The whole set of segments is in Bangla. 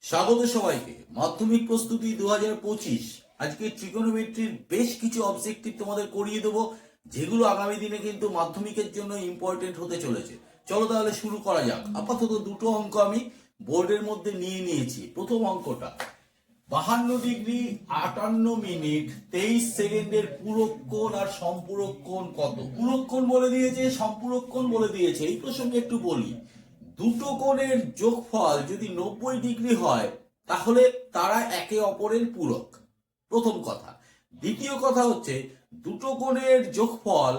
স্বাগত সবাইকে। মাধ্যমিক প্রস্তুতি 2025 আজকে ট্রিগোনোমেট্রির বেশ কিছু অবজেক্টিভ তোমাদের করিয়ে দেবো, যেগুলো আগামী দিনে কিন্তু মাধ্যমিকের জন্য ইম্পর্টেন্ট হতে চলেছে। চলো তাহলে শুরু করা যাক। আপাতত দুটো অঙ্ক আমি বোর্ডের মধ্যে নিয়ে নিয়েছি। প্রথম অঙ্কটা 52 ডিগ্রি 58 মিনিট 23 সেকেন্ডের পূরক কোণ আর সম্পূরক কোণ কত? পূরক কোণ বলে দিয়েছে, সম্পূরক কোণ বলে দিয়েছে। এই প্রসঙ্গে একটু বলি, দুটো কোণের যোগফল যদি 90 ডিগ্রি হয় তাহলে তারা একে অপরের পূরক, প্রথম কথা। দ্বিতীয় কথা হচ্ছে, দুটো কোণের যোগফল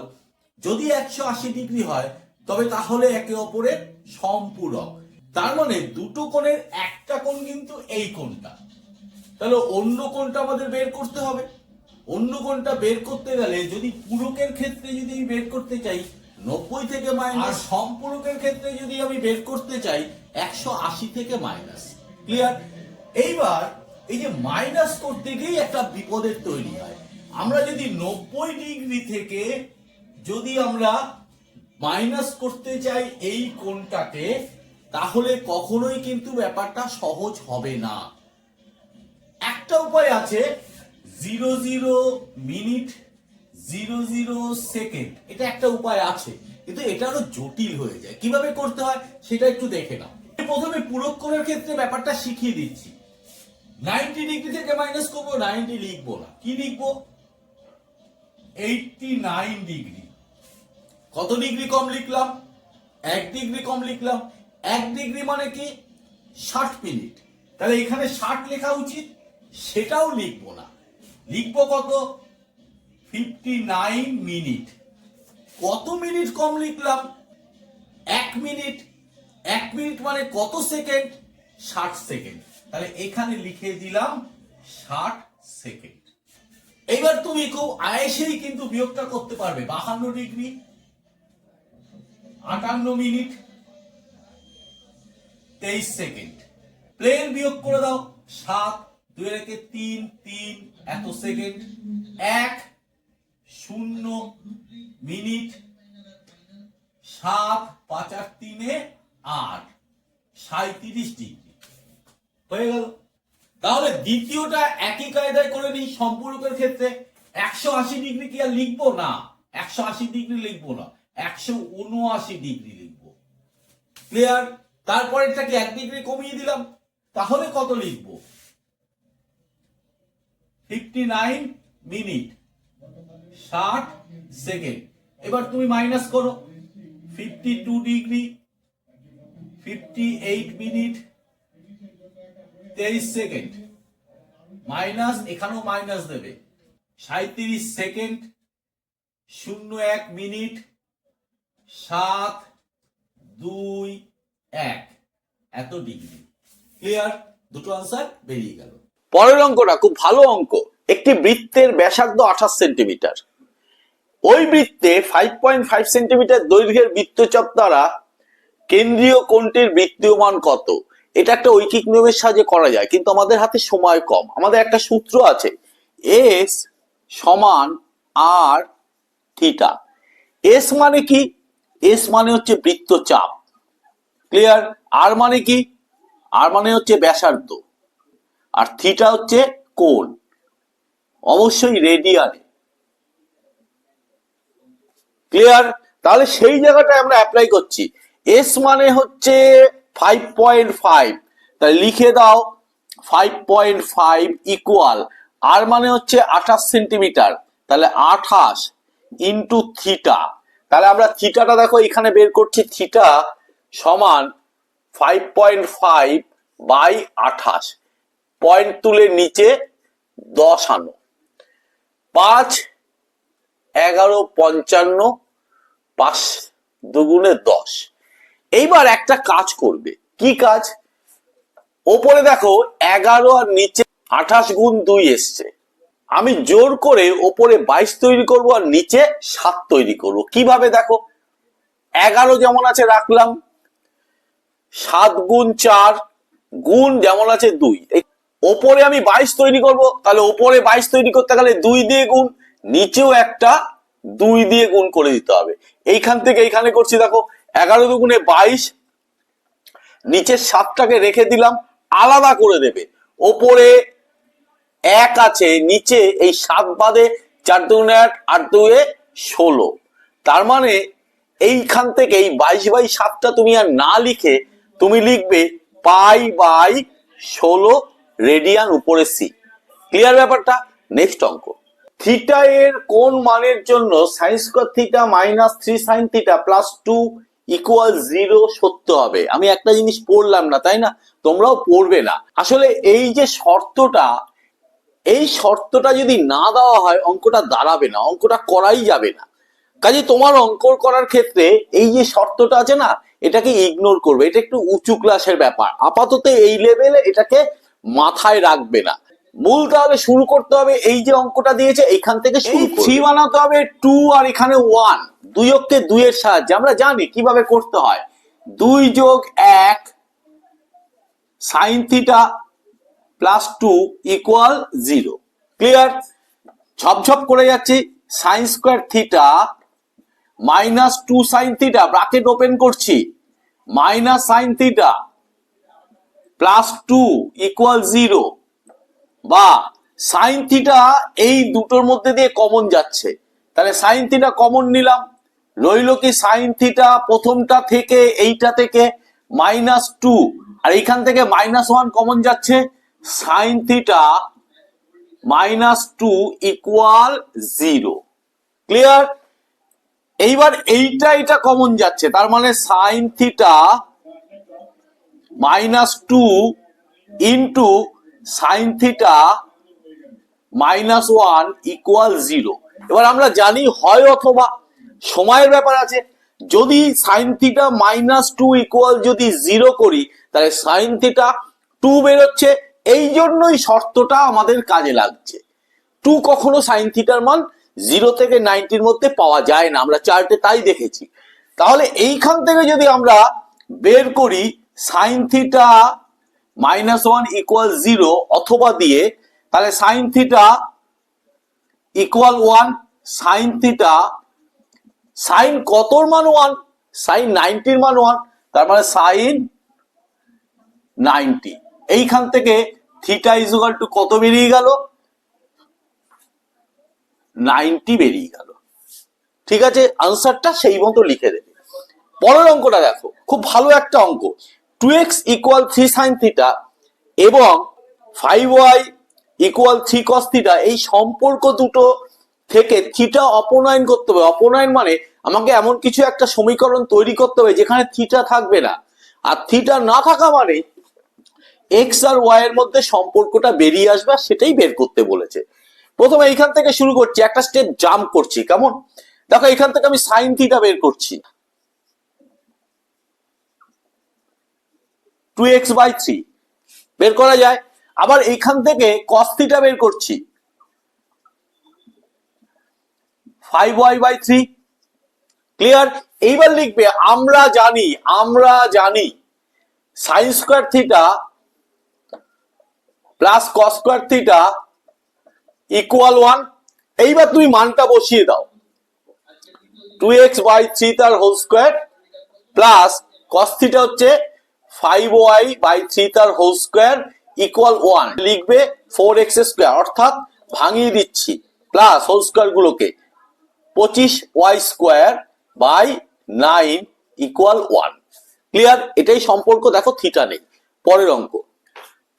যদি 180 ডিগ্রি হয় তবে তাহলে একে অপরের সম্পূরক। তার মানে দুটো কোণের একটা কোণ কিন্তু এই কোণটা, তাহলে অন্য কোণটা আমাদের বের করতে হবে। অন্য কোণটা বের করতে গেলে যদি পূরকের ক্ষেত্রে যদি আমি বের করতে চাই 90 থেকে মাইনাস, সম্পূরকের ক্ষেত্রে যদি আমি বের করতে চাই 180 থেকে মাইনাস। ক্লিয়ার? এইবার এই যে মাইনাস করতে গিয়ে একটা বিপদের তৈরি হয়। আমরা যদি 90 ডিগ্রি থেকে যদি আমরা মাইনাস করতে চাই এই কোণটাকে, তাহলে কখনোই কিন্তু ব্যাপারটা সহজ হবে না। একটা উপায় আছে, 00 মিনিট 00 সেকেন্ড, এটা একটা উপায় আছে, কিন্তু এটা আরো জটিল হয়ে যায়। কিভাবে করতে হয় সেটা একটু দেখে নাও। প্রথমে পূরক কোণের ক্ষেত্রে ব্যাপারটা শিখিয়ে দিচ্ছি। 90 ডিগ্রি থেকে মাইনাস করবো, 90 লিখবো না, কি লিখবো? 89 ডিগ্রি। কত ডিগ্রি কম লিখলাম? 1 ডিগ্রি কম লিখলাম। 1 ডিগ্রি মানে কি? 60 মিনিট। তাহলে এখানে 60 লেখা উচিত, সেটাও লিখবো না, লিখবো কত? 59 মিনিট। কত মিনিট কম লিখলাম? 1 মিনিট। 1 মিনিট মানে কত সেকেন্ড? 60 সেকেন্ড। তাহলে এখানে লিখে দিলাম 60 সেকেন্ড। এবার তুমি খুব আয়েসেই কিন্তু বিয়োগটা করতে পারবে। 52 ডিগ্রি 58 মিনিট 23 সেকেন্ড। প্লেন বিয়োগ করে দাও। 7 2 রেখে 3 3 এত সেকেন্ড। 1 0 মিনিট 7 5 আর 3 8 37 ডিগ্রি হয়ে গেল। তাহলে দ্বিতীয়টা একই কায়দায় করে নিই। সম্পূরকের ক্ষেত্রে 180 ডিগ্রি কি আর লিখবো না? 180 ডিগ্রি লিখবো না, 179 ডিগ্রি লিখবো। ক্লিয়ার? তারপরেরটাকে 1 ডিগ্রি কমিয়ে দিলাম, তাহলে কত লিখবো? 59 মিনিট 60 সেকেন্ড। এবার তুমি মাইনাস করো। 52 ডিগ্রি 58 মিনিট 23 সেকেন্ড মাইনাস, এখানেও মাইনাস দেবে, 37 সেকেন্ড 01 মিনিট 7 2 1 এত ডিগ্রি। ক্লিয়ার? দুটো আনসার বেরিয়ে গেল। পরের অঙ্কটা খুব ভালো অঙ্ক। একটি বৃত্তের ব্যাসার্ধ 28 সেন্টিমিটার। ওই বৃত্তে 5.5 সেন্টিমিটার দৈর্ঘ্যের বৃত্তচাপ দ্বারা কেন্দ্রীয় কোণটির বৃত্তীয় মান কত? এটা একটা ঐকিক নিয়মের সাহায্যে করা যায়, কিন্তু আমাদের হাতে সময় কম। আমাদের একটা সূত্র আছে, এস সমান আর থিটা। এস মানে কি? এস মানে হচ্ছে বৃত্তচাপ। ক্লিয়ার? আর মানে কি? আর মানে হচ্ছে ব্যাসার্ধ, আর থিটা হচ্ছে কোণ, অবশ্যই রেডিয়ানে। ক্লিয়ার? তাহলে সেই জায়গাটায় আমরা অ্যাপ্লাই করছি। এস মানে হচ্ছে 5.5, তাহলে লিখে দাও 5.5 ইকুয়াল, আর মানে হচ্ছে 28 সেন্টিমিটার, তাহলে 28 ইন্টু থিটা। তাহলে আমরা থিটাটা দেখো এখানে বের করছি, থিটা সমান 5.5 বাই 28, পয়েন্ট তুলে নিচে 10 আনো, 5 11 55, 5 দুগুণে 10। এইবার একটা কাজ করবে। কি কাজ? ওপরে দেখো 11 আর নিচে 28 গুণ 2 এসছে। আমি জোর করে ওপরে 22 তৈরি করব আর নিচে 7 তৈরি করব। কিভাবে দেখো, 11 যেমন আছে রাখলাম, 7 গুণ 4 গুণ যেমন আছে 2। ওপরে আমি 22 তৈরি করব, তাহলে ওপরে 22 তৈরি করতে গেলে 2 দিয়ে গুণ, নিচেও একটা 2 দিয়ে গুণ করে দিতে হবে। এইখান থেকে এইখানে করছি, দেখো 11 দুগুণে 22, নিচের 7টাকে রেখে দিলাম, আলাদা করে দেবে। ওপরে 1 আছে, নিচে এই 7 বাদে 4 দুগুণে 8, 8 দুয়ে 16। তার মানে এইখান থেকে এই 22/7টা তুমি আর না লিখে তুমি লিখবে π/16 রেডিয়ান উপরে সি। ক্লিয়ার ব্যাপারটা? নেক্সট অঙ্ক, থিটা এর কোন মানের জন্য sign square theta minus 3 sign theta plus 2 equal 0 সত্য হবে। আমি একটা জিনিস পড়লাম না, তাই না? তোমরাও পড়বে না। আসলে এই যে শর্তটা, এই শর্তটা যদি না দেওয়া হয় অঙ্কটা দাঁড়াবে না, অঙ্কটা করাই যাবে না। কাজে তোমার অঙ্ক করার ক্ষেত্রে এই যে শর্তটা আছে না, এটাকে ইগনোর করবে। এটা একটু উঁচু ক্লাসের ব্যাপার, আপাতত এই লেভেলে এটাকে মাথায় রাখবে না। মূল তাহলে শুরু করতে হবে, এই যে অঙ্কটা দিয়েছে এইখান থেকে শুরু করবে। 3 বানাতে হবে 2 আর এখানে 1, 2 অক্ষে 2 এর সাহায্যে আমরা জানি কিভাবে করতে হয়। 2 যোগ 1 sine theta plus 2 equal 0। Clear? ঝপঝপ করে যাচ্ছি। Sine square theta minus 2 sine theta, bracket open করছি, minus sine theta plus 2 equal 0, বা সাইন থিটা এই দুটোর মধ্যে দিয়ে কমন যাচ্ছে, তাহলে সাইন থিটা কমন নিলাম, রইল কি সাইন থিটা প্রথমটা থেকে এইটা থেকে মাইনাস 2, আর এইখান থেকে মাইনাস 1 কমন যাচ্ছে, sine theta minus 2 equal 0। Clear? এইবার এইটা কমন যাচ্ছে, তার মানে sine theta minus 2 into sine theta minus 1 equal 0। এবার আমরা জানি হয় অথবা, সময়ের ব্যাপার আছে। যদি সাইন থিটা মাইনাস 2 ইকুয়াল যদি 0 করি, তাহলে সাইন থিটা 2 বেরোচ্ছে। এই জন্যই শর্তটা আমাদের কাজে লাগছে। 2 কখনো সাইন থিটার মান 0 থেকে 90-র মধ্যে পাওয়া যায় না, আমরা চার্টে তাই দেখেছি। তাহলে এইখান থেকে যদি আমরা বের করি সাইন থিটা মাইনাস 1 ইকুয়াল 0 অথবা দিয়ে, তাহলে sine theta equal 1, sine theta, sine কতর মান 1, সাইন 90-র মান 1, তার মানে সাইন 90। এইখান থেকে থিটা ইকুয়াল টু কত বেরিয়ে গেল? 90 বেরিয়ে গেল। ঠিক আছে, আনসারটা সেই মতো লিখে দেবে। পরের অঙ্কটা দেখো, খুব ভালো একটা অঙ্ক। 2x ইকুয়াল 3 সাইন থিটা এবং 5y ইকুয়াল 3 cos থিটা, এই সম্পর্ক দুটো থেকে থিটা অপনয়ন করতে হবে। অপনয়ন মানে আমাকে এমন কিছু একটা সমীকরণ তৈরি করতে হবে যেখানে থিটা থাকবে না, আর থিটা না থাকা মানে এক্স আর ওয়াই এর মধ্যে সম্পর্কটা বেরিয়ে আসবে, সেটাই বের করতে বলেছে। প্রথমে এইখান থেকে শুরু করছি, একটা স্টেপ জাম্প করছি। কেমন? দেখো এখান থেকে আমি সাইন থিটা বের করছি, 2x/3 বের করা যায়। আবার এইখান থেকে cos থিটা বের করছি, 5y/3। ক্লিয়ার? এইবার লিখবে আমরা জানি sine square theta plus cos square theta equal 1। এইবার তুমি মানটা বসিয়ে দাও, 2x/3 তার whole square plus cos theta হচ্ছে 5y/3 তার হোল স্কয়ার ইকুয়াল 1। লিখবে 4x স্কয়ার, অর্থাৎ ভাঙিয়ে দিচ্ছি প্লাস হোল স্কয়ার গুলোকে, 25y²/9 ইকুয়াল 1। ক্লিয়ার? এটাই সম্পর্ক। দেখো থিটা নেই। পরের অঙ্ক,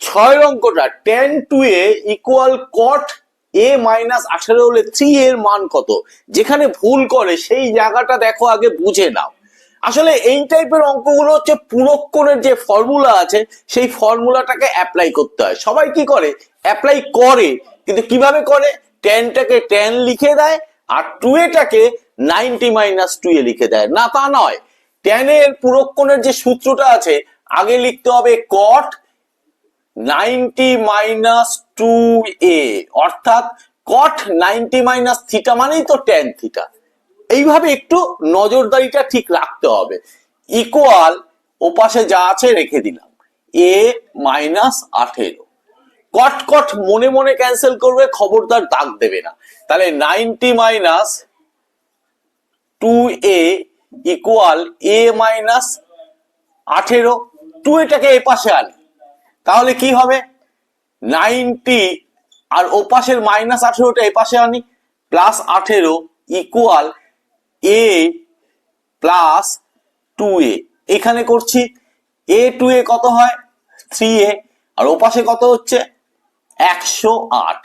6 অঙ্কটা tan 2a equal cot a minus 18 হলে 3 এর মান কত? যেখানে ভুল করে সেই জায়গাটা দেখো, আগে বুঝে নাও। আসলে এই টাইপের অঙ্কগুলো হচ্ছে পুরক্ষণের যে ফর্মুলা আছে সেই ফর্মুলাটাকে অ্যাপ্লাই করতে হয়। সবাই কি করে? অ্যাপ্লাই করে, কিন্তু কিভাবে করে? ট্যানটাকে ট্যান লিখে দেয় আর 2aটাকে 90 - 2a লিখে দেয়। না, তা নয়। ট্যানের পুরক্ষণের যে সূত্রটা আছে, আগে লিখতে হবে cot 90 - 2a, অর্থাৎ cot 90 - থিটা মানেই তো ট্যান থিটা। এইভাবে একটু নজরদারিটা ঠিক রাখতে হবে। ইকুয়াল ওপাশে যা আছে রেখে দিলাম, a - 18। কট কট মনে মনে ক্যান্সেল করবে, খবরদার দাগ দেবে না। তাহলে 90 - 2a ইকুয়াল a - 18। 2 এটাকে এ পাশে আনি, তাহলে কি হবে 90 আর ওপাশের -18টা এপাশে আনি +18 ইকুয়াল a প্লাস 2a। এখানে করছি a to a কত হয় 3a, আর ওপাশে কত হচ্ছে 108।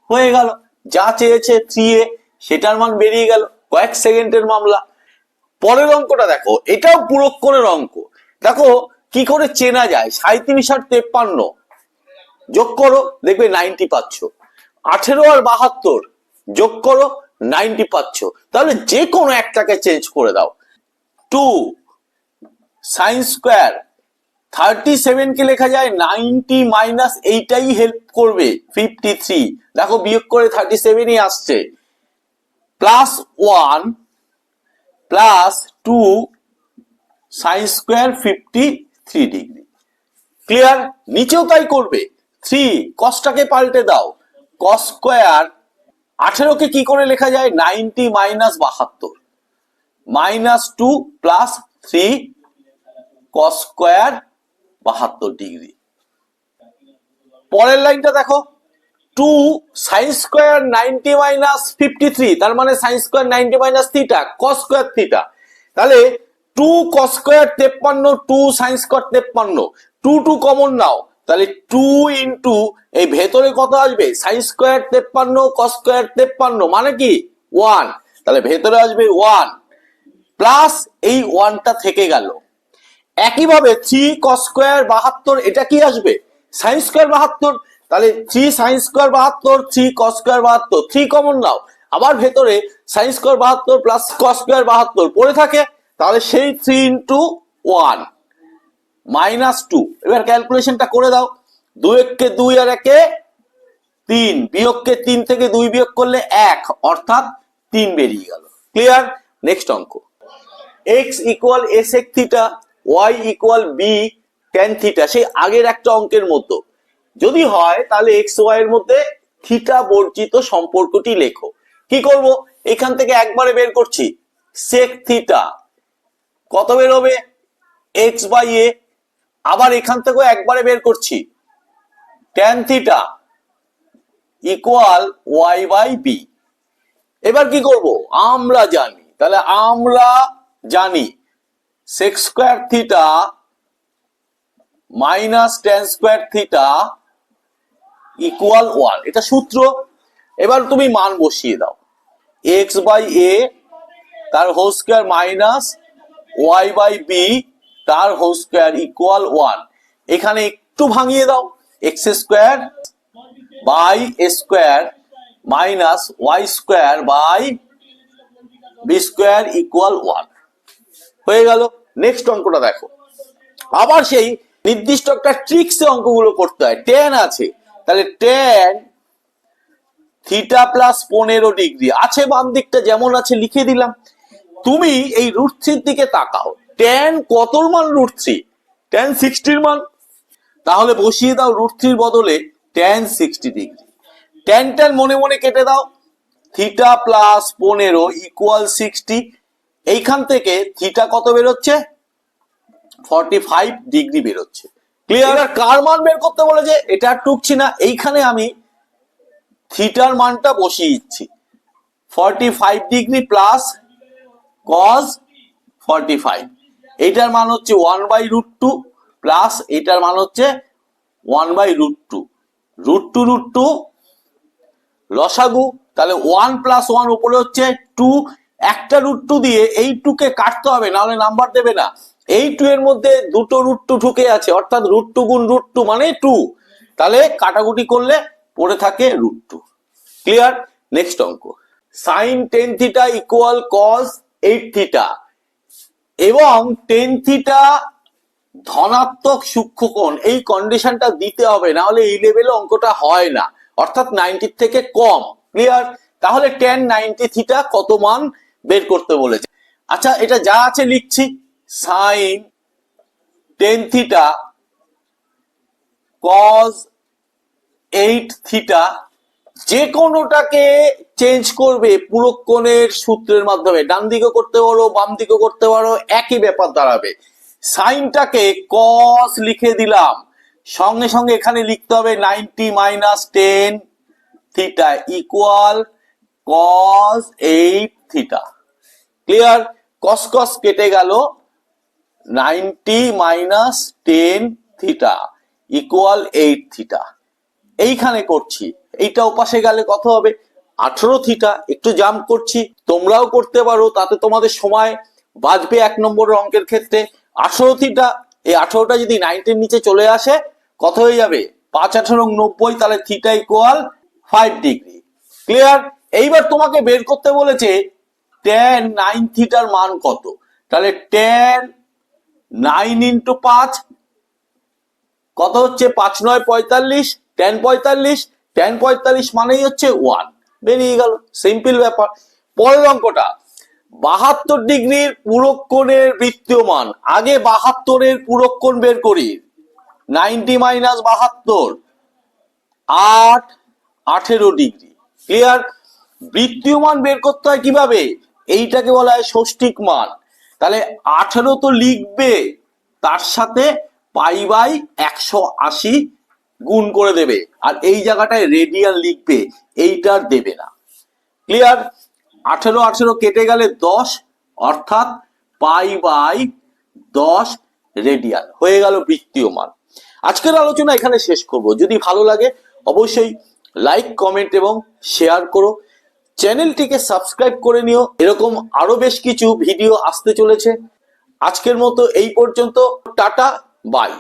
হয়ে গেল, যা চেয়েছে 3a সেটার মান বেরিয়ে গেল, কয়েক সেকেন্ডের মামলা। পরের অঙ্কটা দেখো, এটাও পুরক্ষণের অঙ্ক। দেখো কি করে চেনা যায় 37 আর 53 যোগ করো দেখবে 90 পাচ্ছ, 18 আর 72 যোগ করো 90 পাচ্ছ। তাহলে যে কোনো একটাকে চেঞ্জ করে দাও। 2 sin স্কয়ার 37 কে লেখা যায় 90 মাইনাস এইটাই হেল্প করবে 53, দেখো বিয়োগ করে 37ই আসছে, plus 1 plus 2 sin square 53 degree. Clear? নিচেও তাই করবে। 3 কসটাকে পাল্টে দাও, কস স্কয়ার 18 কে কি করে লেখা যায় 90 মাইনাস 72, -2 প্লাস 3 কস স্কয়ার 72 ডিগ্রি। পরের লাইনটা দেখো, 2 sin স্কয়ার 90 মাইনাস 53, তার মানে sin square 90 minus theta cos square theta. তাহলে 2 cos square 53, 2 sin square 53, 2 common নাও, তাহলে 2 ইন্টু এই ভেতরে কত আসবে sin স্কয়ার 53 cos স্কয়ার 53 মানে কি 1, তাহলে ভেতরে আসবে 1 প্লাস এই 1টা থেকে গেল। একইভাবে 3 cos স্কয়ার 72, এটা কি আসবে sin স্কয়ার 72, তাহলে 3 sin square 72, 3 cos square 72, 3 common নাও, আবার ভেতরে sin square 72 plus cos square 72 পড়ে থাকে, তাহলে সেই 3 ইন্টু 1 -2। এবার ক্যালকুলেশনটা করে দাও, 2 কে 2 আর 1 3, বিয়োগকে 3 থেকে 2 বিয়োগ করলে 1, অর্থাৎ 3 বেরিয়ে গেল। ক্লিয়ার? নেক্সট অঙ্ক, x equal a sec theta, y equal b tan theta, সেই আগের একটা অঙ্কের মতো। যদি হয় তাহলে x y এর মধ্যে থিটা বর্জিত সম্পর্কটি লেখো। কি করব, এখান থেকে একবারে বের করছি sec থিটা, কত বের হবে x বাই a, আবার এখান থেকেও একবারে বের করছি tan theta equal y by b। এবার কি করব, আমরা জানি, তাহলে আমরা জানি sec square theta minus tan square theta equal 1, এটা সূত্র। এবার তুমি মান বসিয়ে দাও, x বাই a তার whole square minus y by b তার হোল স্কয়ার ইকুয়াল 1। এখানে একটু ভাঙিয়ে দাও, x square by a square minus y square by b square equal 1 হয়ে গেল। নেক্সট অঙ্কটা দেখো, আবার সেই নির্দিষ্ট একটা ট্রিক্সে অঙ্কগুলো করতে হয়। tan আছে, তাহলে tan থিটা প্লাস 15 ডিগ্রি আছে, বাম দিকটা যেমন আছে লিখে দিলাম। তুমি এই √3 দিকে তাকাও, tan কতর মান √3, tan 60 মান, তাহলে বসিয়ে দাও √3 বদলে tan 60 ডিগ্রি। tan মনে মনে কেটে দাও, থিটা প্লাস 15 ইকুয়াল 60, এইখান থেকে থিটা কত বেরোচ্ছে 45 ডিগ্রি বেরোচ্ছে। ক্লিয়ার? কার মান বের করতে বলেছে এটা টুকছি না, এইখানে আমি থিটার মানটা বসিয়ে দিচ্ছি 45 ডিগ্রি প্লাস cos 45, এটার মান হচ্ছে 1/√2 প্লাস এটার মান হচ্ছে 1/√2, √2 লসাগু, তাহলে 1 প্লাস 1 উপরে হচ্ছে 2, একটা √2 দিয়ে এই 2 কে কাটতে হবে, নাহলে নাম্বার দেবে না। এই 2 এর মধ্যে দুটো √2 ঢুকে আছে, অর্থাৎ √2 গুণ √2 মানে 2, তাহলে কাটাকুটি করলে পড়ে থাকে √2। ক্লিয়ার? নেক্সট অঙ্ক, sin 10 theta equal cos 8 theta, এবং 10 থিটা ধনাত্মক সূক্ষ্মকোণ, এই কন্ডিশনটা দিতে হবে, না হলে এই লেভেলে অঙ্কটা হয় না, অর্থাৎ 90 থেকে কম। ক্লিয়ার? তাহলে tan 90 থিটা কত মান বের করতে বলেছে। আচ্ছা, এটা যা আছে লিখছি, sin 10 থিটা cos 8 থিটা, যে কোনোটাকে চেঞ্জ করবে পুরক্ষণের সূত্রের মাধ্যমে, ডান দিকে করতে পারো বাম দিকে করতে পারো, একই ব্যাপার দাঁড়াবে। সাইনটাকে cos লিখে দিলাম, সঙ্গে সঙ্গে এখানে লিখতে হবে 90 minus 10 theta equal cos 8 theta. Clear? cos cos কেটে গেল, 90 মাইনাস 10 থিটা ইকুয়াল 8 থিটা। এইখানে করছি, এইটা ওপাশে গেলে কত হবে? 18 থিটা। একটু জাম্প করছি, তোমরাও করতে পারো, তাতে তোমাদের সময় বাঁচবে। 1 নম্বরের অঙ্কের ক্ষেত্রে 18 থিটা, এই 18টা যদি 90 নিচে চলে আসে কত হয়ে যাবে? 5 18 90, তাহলে থিটা ইকুয়াল 5 ডিগ্রি। ক্লিয়ার? এইবার তোমাকে বের করতে বলেছে tan 9 থিটার মান কত। তাহলে tan 9 ইন্টু 5 কত হচ্ছে? 5 9 45, tan 45, tan 45 মানেই হচ্ছে 1, বেরিয়ে গেল। সিম্পল ব্যাপার। পরের অঙ্কটা, 72 ডিগ্রির পূরক কোণের বৃত্তীয় মান। আগে 72 এর পূরক কোণ বের করি। 90 মাইনাস 72, 8 18 ডিগ্রি। ক্লিয়ার? বৃত্তীয় মান বের করতে হয় কিভাবে? এইটাকে বলা হয় ষষ্ঠিক মান। তাহলে 18 তো লিখবে, তার সাথে পাই বাই 180 গুণ করে দেবে, আর এই জায়গাটায় রেডিয়ান লিখবে, এইটার দেবে না। ক্লিয়ার? 18 18 কেটে গেলে 10, অর্থাৎ পাই বাই 10 রেডিয়ান হয়ে গেল বৃত্তীয় মান। আজকের আলোচনা এখানে শেষ করব। যদি ভালো লাগে অবশ্যই লাইক কমেন্ট এবং শেয়ার করো। চ্যানেলটিকে সাবস্ক্রাইব করে নিও, এরকম আরো বেশ কিছু ভিডিও আসতে চলেছে। আজকের মতো এই পর্যন্ত, টাটা, বাই।